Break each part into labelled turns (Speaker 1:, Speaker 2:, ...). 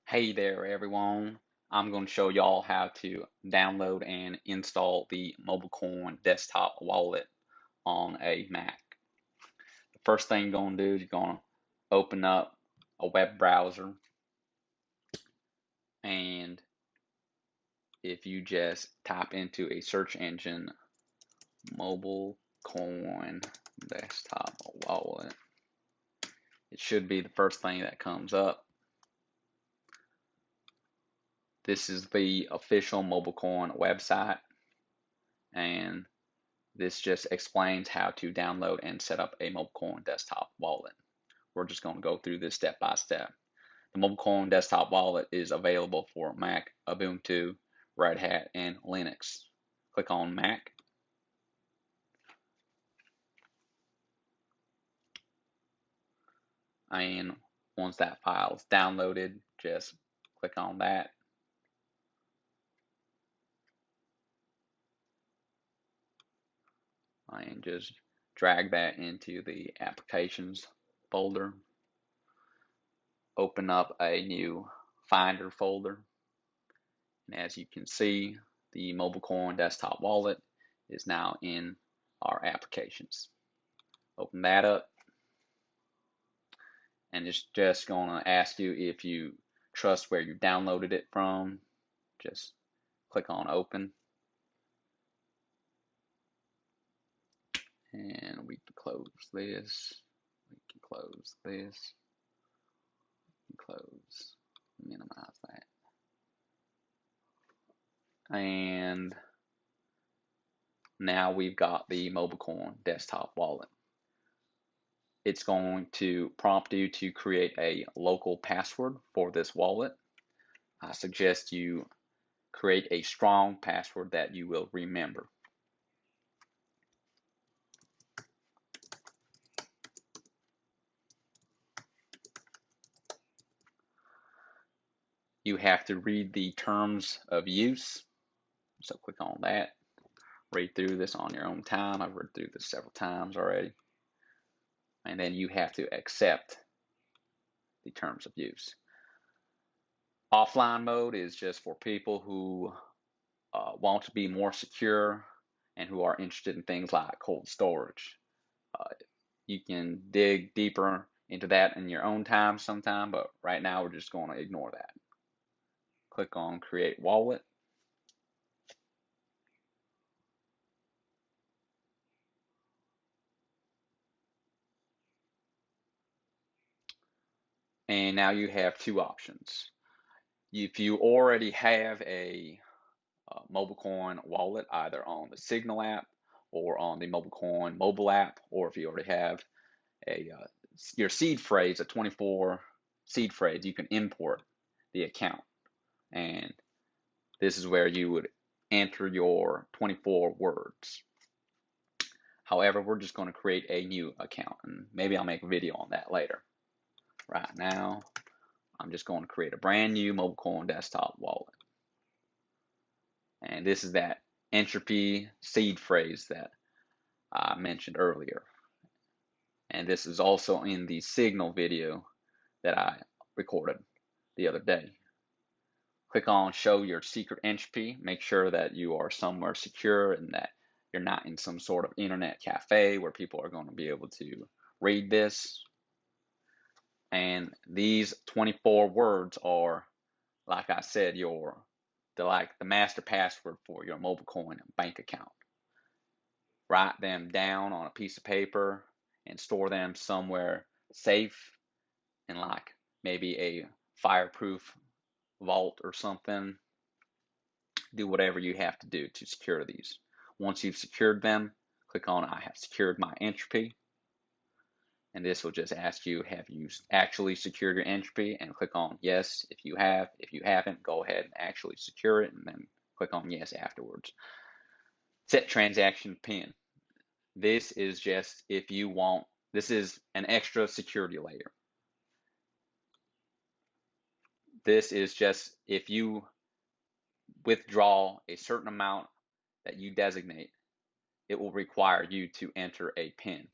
Speaker 1: Hey there, everyone. I'm going to show y'all how to download and install the MobileCoin desktop wallet on a Mac. The first thing you're going to do is you're going to open up a web browser, and if you just type into a search engine MobileCoin desktop wallet, it should be the first thing that comes up. This is the official MobileCoin website, and this just explains how to download and set up a MobileCoin desktop wallet. We're just going to go through this step by step. The MobileCoin desktop wallet is available for Mac, Ubuntu, Red Hat, and Linux. Click on Mac. And once that file is downloaded, just click on that. And just drag that into the applications folder. Open up a new Finder folder. And as you can see, the MobileCoin desktop wallet is now in our applications. Open that up, and it's just going to ask you if you trust where you downloaded it from. Just click on open, and we can close this. We can close this. Close, minimize that. And now we've got the MobileCoin desktop wallet. It's going to prompt you to create a local password for this wallet. I suggest you create a strong password that you will remember. You have to read the terms of use. So click on that. Read through this on your own time. I've read through this several times already. And then you have to accept the terms of use. Offline mode is just for people who want to be more secure and who are interested in things like cold storage. You can dig deeper into that in your own time sometime, but right now we're just going to ignore that. Click on Create Wallet. And now you have two options. If you already have a MobileCoin wallet, either on the Signal app or on the MobileCoin mobile app, or if you already have a your seed phrase, a 24 seed phrase, you can import the account. And this is where you would enter your 24 words. However, we're just going to create a new account, and maybe I'll make a video on that later. Right now, I'm just going to create a brand new MobileCoin desktop wallet. And this is that entropy seed phrase that I mentioned earlier. And this is also in the Signal video that I recorded the other day. Click on Show Your Secret Entropy. Make sure that you are somewhere secure and that you're not in some sort of internet cafe where people are going to be able to read this. And these 24 words are, like I said, the master password for your MobileCoin bank account. Write them down on a piece of paper and store them somewhere safe in like maybe a fireproof vault or something. Do whatever you have to do to secure these. Once you've secured them, click on I have secured my entropy. And this will just ask you, have you actually secured your entropy? And click on yes if you have. If you haven't, go ahead and actually secure it, and then click on yes afterwards. Set transaction pin. This is just if you want, this is an extra security layer. This is just if you withdraw a certain amount that you designate, it will require you to enter a PIN.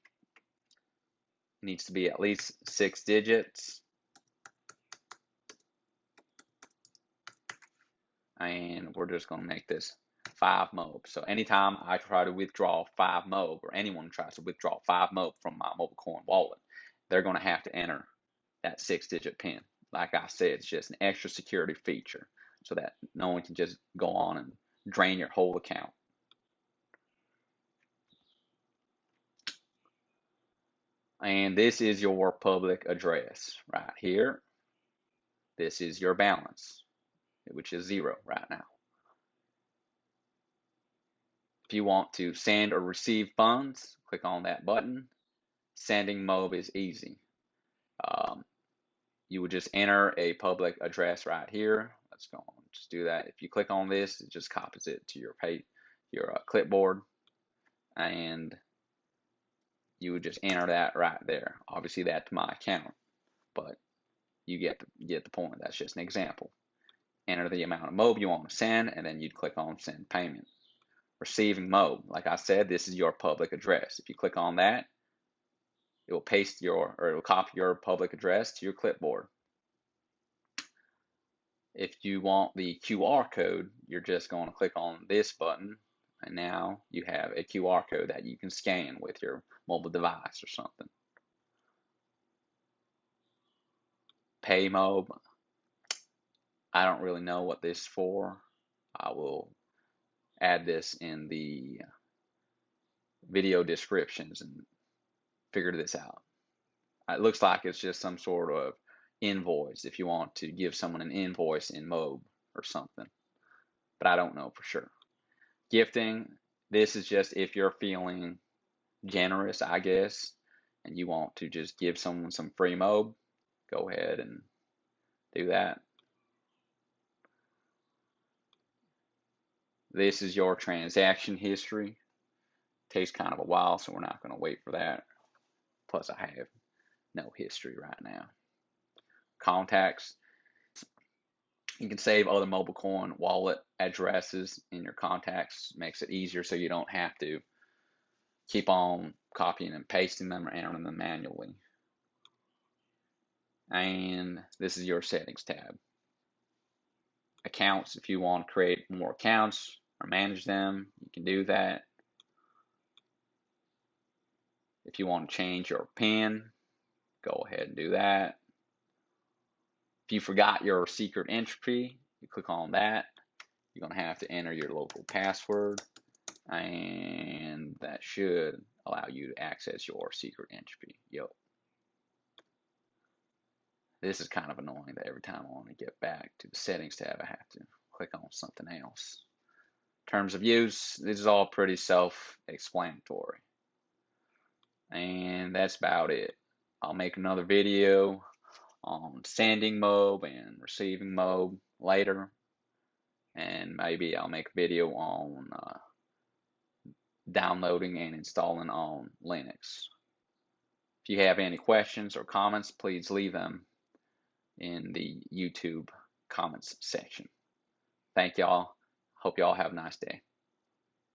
Speaker 1: It needs to be at least 6 digits. and we're just going to make this 5 MOB. So anytime I try to withdraw 5 MOB, or anyone tries to withdraw 5 MOB from my MobileCoin wallet, they're going to have to enter that 6-digit PIN. Like I said, it's just an extra security feature so that no one can just go on and drain your whole account. And this is your public address right here. This is your balance, which is 0 right now. If you want to send or receive funds, click on that button. Sending MOB is easy. You would just enter a public address right here. Let's go on, just do that. If you click on this, it just copies it to your clipboard, and you would just enter that right there. Obviously, that's my account, but you get the point. That's just an example. Enter the amount of MOB you want to send, and then you'd click on Send Payment. Receiving MOB, like I said, this is your public address. If you click on that, it will it will copy your public address to your clipboard. If you want the QR code, you're just going to click on this button, and now you have a QR code that you can scan with your mobile device or something. Pay MOB, I don't really know what this is for. I will add this in the video descriptions and figure this out. It looks like it's just some sort of invoice if you want to give someone an invoice in MOB or something, but I don't know for sure. Gifting, this is just if you're feeling generous, I guess, and you want to just give someone some free MOB, go ahead and do that. This is your transaction history. Takes kind of a while, so we're not going to wait for that. Plus, I have no history right now. Contacts. You can save other MobileCoin wallet addresses in your contacts. Makes it easier so you don't have to keep on copying and pasting them or entering them manually. And this is your settings tab. Accounts, if you want to create more accounts or manage them, you can do that. If you want to change your PIN, go ahead and do that. If you forgot your secret entry, you click on that. You're going to have to enter your local password, and that should allow you to access your secret entry. This is kind of annoying that every time I want to get back to the settings tab, I have to click on something else. Terms of use, this is all pretty self-explanatory. And that's about it. I'll make another video on sending MOB and receiving MOB later. And maybe I'll make a video on downloading and installing on Linux. If you have any questions or comments, please leave them in the YouTube comments section. Thank y'all. Hope y'all have a nice day.